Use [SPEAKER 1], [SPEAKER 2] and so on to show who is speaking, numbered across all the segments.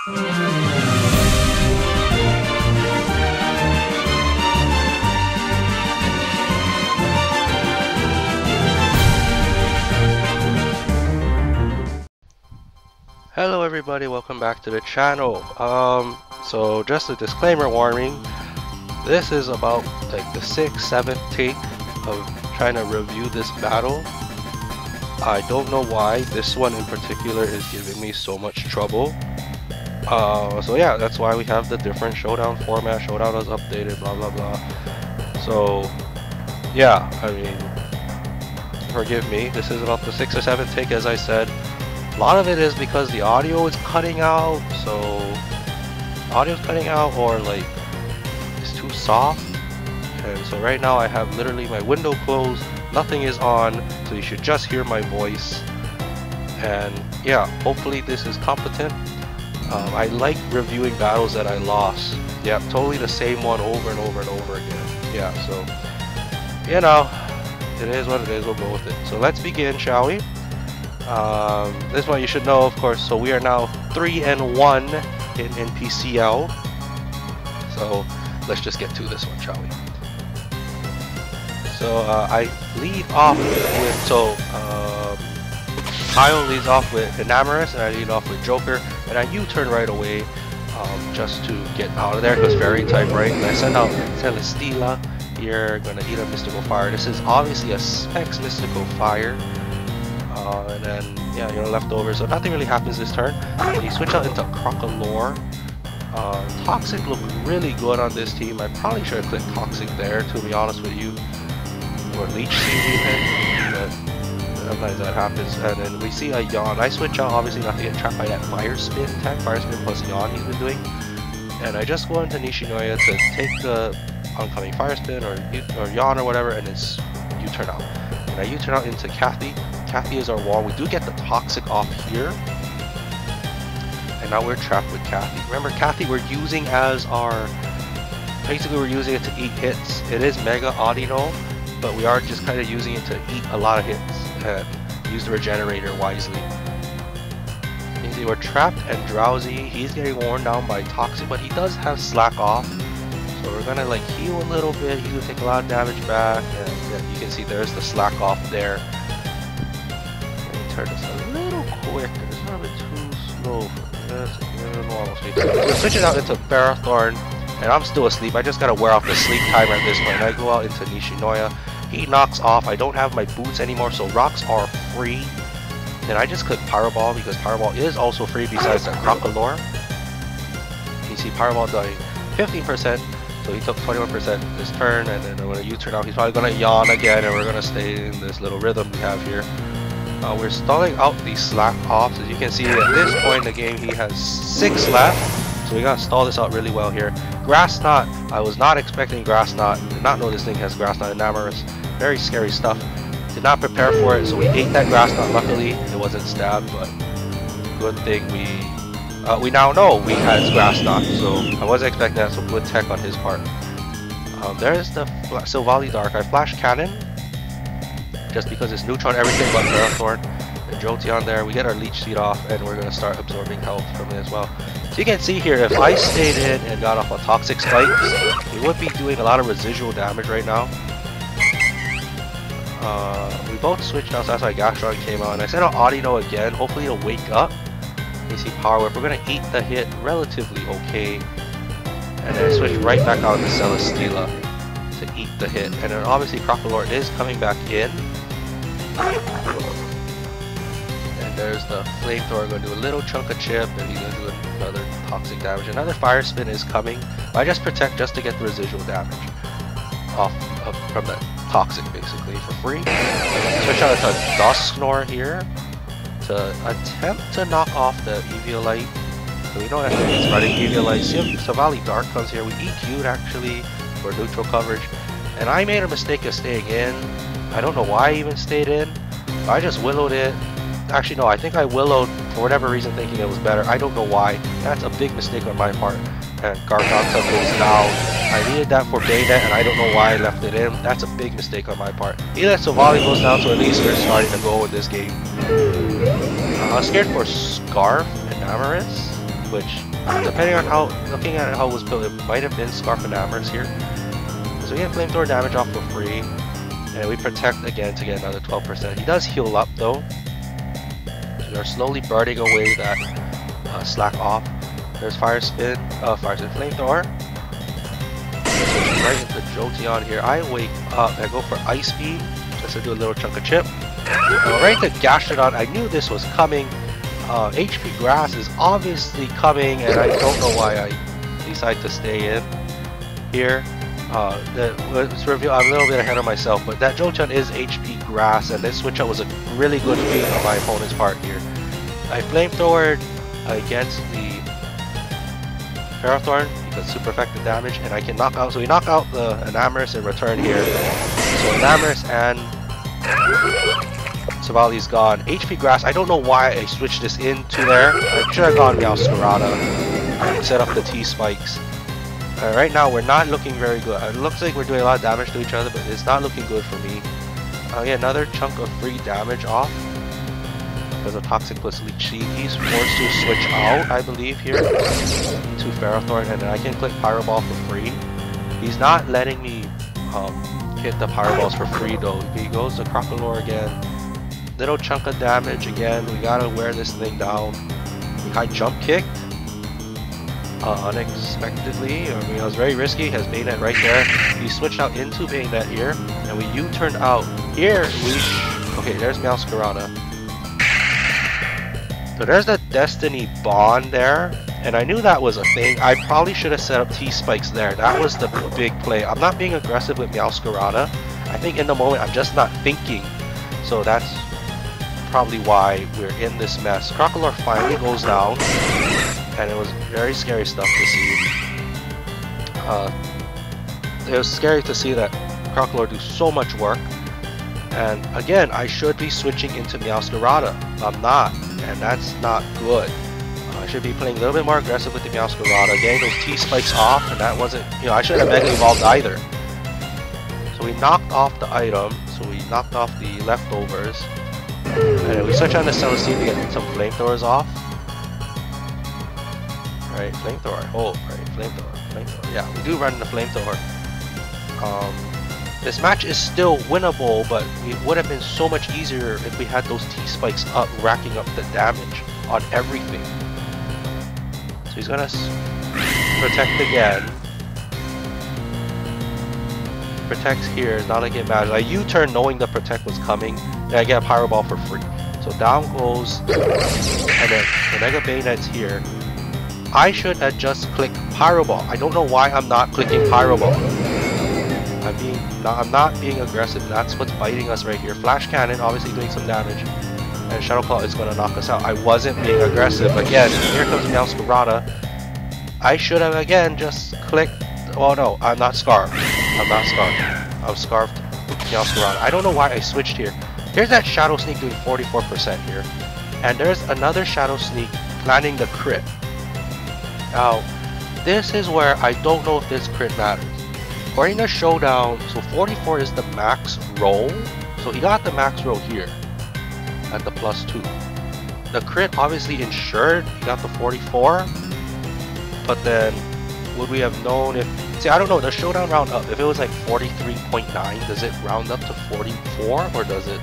[SPEAKER 1] Hello everybody, welcome back to the channel. So just a disclaimer warning, this is about like the 6th, 7th take of trying to review this battle. I don't know why this one in particular is giving me so much trouble. So yeah, that's why we have the different showdown format. Showdown is updated, blah blah blah. So yeah, I mean, forgive me, this is about the 6th or 7th take, as I said. A lot of it is because the audio is cutting out, so audio's cutting out, or like it's too soft. And so right now I have literally my window closed, nothing is on, so you should just hear my voice. And yeah, hopefully this is competent. I like reviewing battles that I lost. Yeah, totally the same one over and over and over again. Yeah, so you know, it is what it is, we'll go with it. So let's begin, shall we? This one you should know, of course. So we are now 3-1 in NPCL. So let's just get to this one, shall we? So I lead off with Kyle leads off with Enamorous, and I lead off with Joker, and I U-turn right away just to get out of there because fairy type, right? And I send out Celesteela here, gonna eat a Mystical Fire. This is obviously a Specs Mystical Fire. And then, yeah, you're left over, so nothing really happens this turn. You switch out into Crocolore. Toxic looked really good on this team. I probably should have clicked Toxic there, to be honest with you. Or Leech Seed even, but sometimes that happens. And then we see a Yawn. I switch out, obviously not to get trapped by that Fire Spin tech, Fire Spin plus Yawn he's been doing. And I just go into Nishinoya to take the oncoming Fire Spin or Yawn or whatever, and it's U-turn out. And I U-turn out into Kathy. Kathy is our wall. We do get the Toxic off here. And now we're trapped with Kathy. Remember, Kathy we're using as our... Basically, we're using it to eat hits. It is Mega Audino, but we are just kind of using it to eat a lot of hits and use the Regenerator wisely. You see, we're trapped and drowsy. He's getting worn down by Toxic, but he does have Slack off. So we're gonna like heal a little bit. He's gonna take a lot of damage back, and yeah, you can see there's the Slack off there. Turn this a little quicker. It's a little bit too slow for this. We're switching out into Ferrothorn, and I'm still asleep. I just gotta wear off the sleep timer at this point. I go out into Nishinoya. He knocks off. I don't have my boots anymore, so rocks are free. Then I just click Pyro Ball because Pyro Ball is also free besides the Crocolore. You see Pyro Ball doing 15%, so he took 21% this turn, and then when a U-turn out, he's probably gonna Yawn again, and we're gonna stay in this little rhythm we have here. We're stalling out the Slack offs. As you can see, at this point in the game, he has 6 left. So we gotta stall this out really well here. Grass Knot. I was not expecting Grass Knot. Did not know this thing has Grass Knot. Enamorous. Very scary stuff. Did not prepare for it, so we ate that Grass Knot. Luckily, it wasn't stabbed, but good thing we now know we had Grass Knot. So I wasn't expecting that, so good tech on his part. There's the Silvally Dark. I Flash Cannon. Just because it's neutron everything but Ferrothorn and Jolteon there. We get our Leech Seed off, and we're going to start absorbing health from it as well. So you can see here, if I stayed in and got off on Toxic Spikes, we would be doing a lot of residual damage right now. We both switched out, so that's why Gastron came out. And I sent out Audino again, hopefully it'll wake up. You see Power Whip, we're going to eat the hit relatively okay. And then switch right back out to Celesteela to eat the hit. And then obviously Crocolore is coming back in. And there's the Flamethrower, going to do a little chunk of chip, and he's going to do another Toxic damage. Another Fire Spin is coming. I just protect just to get the residual damage off from the Toxic basically for free. Switch out to Dusknoir here to attempt to knock off the Eviolite. So we know that he's running Eviolite. Silvally Dark comes here. We EQ'd actually for neutral coverage. And I made a mistake of staying in. I don't know why I even stayed in. I just willowed it. Actually, no, I think I willowed for whatever reason thinking it was better. I don't know why. That's a big mistake on my part. And Gargantua goes down. I needed that for Bayonet, and I don't know why I left it in. That's a big mistake on my part. He let Silvally goes down, so at least we're starting to go with this game. I was scared for Scarf and Amorous. which, depending on looking at how it was built, it might have been Scarf and Amorous here. So we get Flamethrower damage off for free, and we protect again to get another 12%. He does heal up though. So they're slowly burning away that slack off. There's Fire Spin, Flamethrower. Switching right into Jolteon here. I wake up and I go for Ice Beam just to do a little chunk of chip. Right to Gastrodon, I knew this was coming. HP Grass is obviously coming, and I don't know why I decided to stay in here. Let's reveal, I'm a little bit ahead of myself, but that Jolteon is HP Grass, and this switch out was a really good feat on my opponent's part here. I Flamethrowered against the Ferrothorn because super effective damage, and I can knock out. So we knock out the Enamorous in return here. So Enamorous and Savali's gone. HP Grass, I don't know why I switched this into there. I should have gone Meowscarada and set up the T-Spikes. Right now we're not looking very good. It looks like we're doing a lot of damage to each other, but it's not looking good for me. I get another chunk of free damage off because of Toxic plus Leech Seed. He's forced to switch out, I believe, here to Ferrothorn, and then I can click Pyro Ball for free. He's not letting me hit the Pyro Balls for free though. He goes to Crocodile again. Little chunk of damage again. We gotta wear this thing down. I jump kicked unexpectedly. I mean, it was very risky. Has Bayonet right there. He switched out into Bayonet here, and we U-turned out here. Okay, there's Meowscarada. So there's the Destiny Bond there, and I knew that was a thing. I probably should have set up T-Spikes there. That was the big play. I'm not being aggressive with Meowscarada. I think in the moment I'm just not thinking. So that's probably why we're in this mess. Crocodile finally goes down, and it was very scary stuff to see. It was scary to see that Crocodile do so much work. And again, I should be switching into Meowscarada. I'm not, and that's not good. I should be playing a little bit more aggressive with the Meowscarada, getting those T-Spikes off, and that wasn't, I shouldn't have Mega Evolved either. So we knocked off the item, so we knocked off the leftovers. And then we switch on the Celestine to get some Flamethrowers off. Right, Flamethrower. Oh, right, Flamethrower. Yeah, we do run the Flamethrower. This match is still winnable, but it would have been so much easier if we had those T-Spikes up, racking up the damage on everything. So he's gonna protect again. Protects here, not like it matters. I U-turn knowing the protect was coming, and I get a Pyro Ball for free. So down goes, and then the Mega Bayonet's here. I should have just clicked Pyro Ball. I don't know why I'm not clicking Pyro Ball. I'm not being aggressive. That's what's biting us right here. Flash Cannon obviously doing some damage, and Shadow Claw is going to knock us out. I wasn't being aggressive. Again, here comes Meowscarada. I should have again just clicked. Oh no, I'm not Scarfed. I'm not Scarfed. I'm Scarfed Meowscarada. I don't know why I switched here. Here's that Shadow Sneak doing 44% here, and there's another Shadow Sneak landing the crit. Now, this is where I don't know if this crit matters. According to Showdown, so 44 is the max roll. So he got the max roll here at the +2. The crit obviously ensured he got the 44. But then, would we have known if... See, I don't know, does Showdown round up? If it was like 43.9, does it round up to 44? Or does it...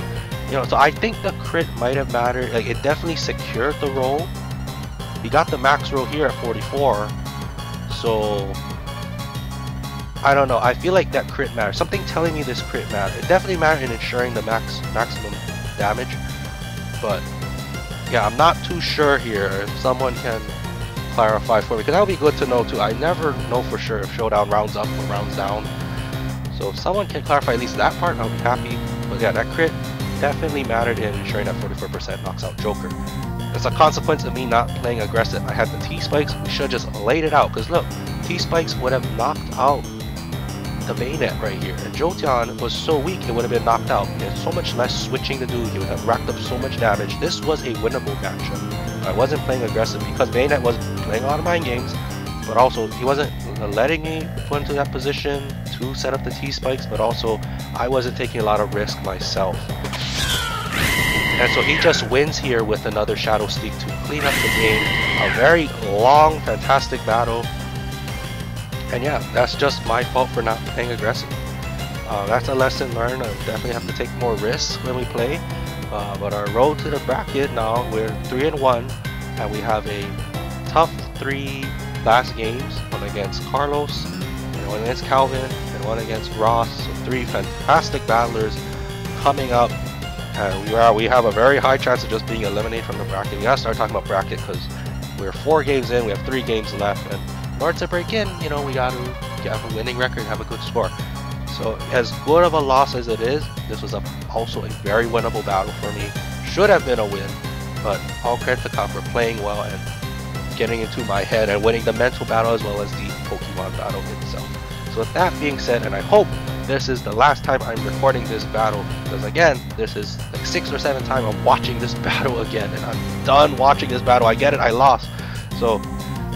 [SPEAKER 1] so I think the crit might have mattered. Like, it definitely secured the roll. He got the max roll here at 44. So... I don't know, I feel like that crit matters. Something telling me this crit mattered. It definitely mattered in ensuring the maximum damage. But yeah, I'm not too sure here. If someone can clarify for me, because that would be good to know too. I never know for sure if Showdown rounds up or rounds down. So if someone can clarify at least that part, I'll be happy. But yeah, that crit definitely mattered in ensuring that 44% knocks out Joker. As a consequence of me not playing aggressive, I had the T-Spikes. We should have just laid it out, because look, T-Spikes would have knocked out the Bayonet right here, and Jolteon was so weak it would have been knocked out. He had so much less switching to do. He would have racked up so much damage. This was a winnable matchup. I wasn't playing aggressive because Bayonet was playing a lot of mind games, but also he wasn't letting me put into that position to set up the T-Spikes, but also I wasn't taking a lot of risk myself. And so he just wins here with another Shadow Sneak to clean up the game. A very long, fantastic battle. And yeah, that's just my fault for not playing aggressive. That's a lesson learned. I definitely have to take more risks when we play. But our road to the bracket now, we're 3-1, and we have a tough 3 last games. One against Carlos, and one against Calvin, and one against Ross. So 3 fantastic battlers coming up. And we have a very high chance of just being eliminated from the bracket. We gotta start talking about bracket because we're 4 games in, we have 3 games left, and in order to break in, you know, we gotta have a winning record, have a good score. So as good of a loss as it is, this was also a very winnable battle for me. Should have been a win, but all credit to Cop for playing well and getting into my head and winning the mental battle as well as the Pokemon battle itself. So with that being said, and I hope this is the last time I'm recording this battle, because again, this is like 6th or 7th time I'm watching this battle again, and I'm done watching this battle. I get it, I lost. So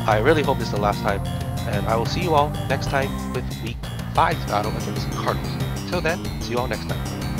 [SPEAKER 1] I really hope this is the last time, and I will see you all next time with week 5's battle against Cardinals. Until then, see you all next time.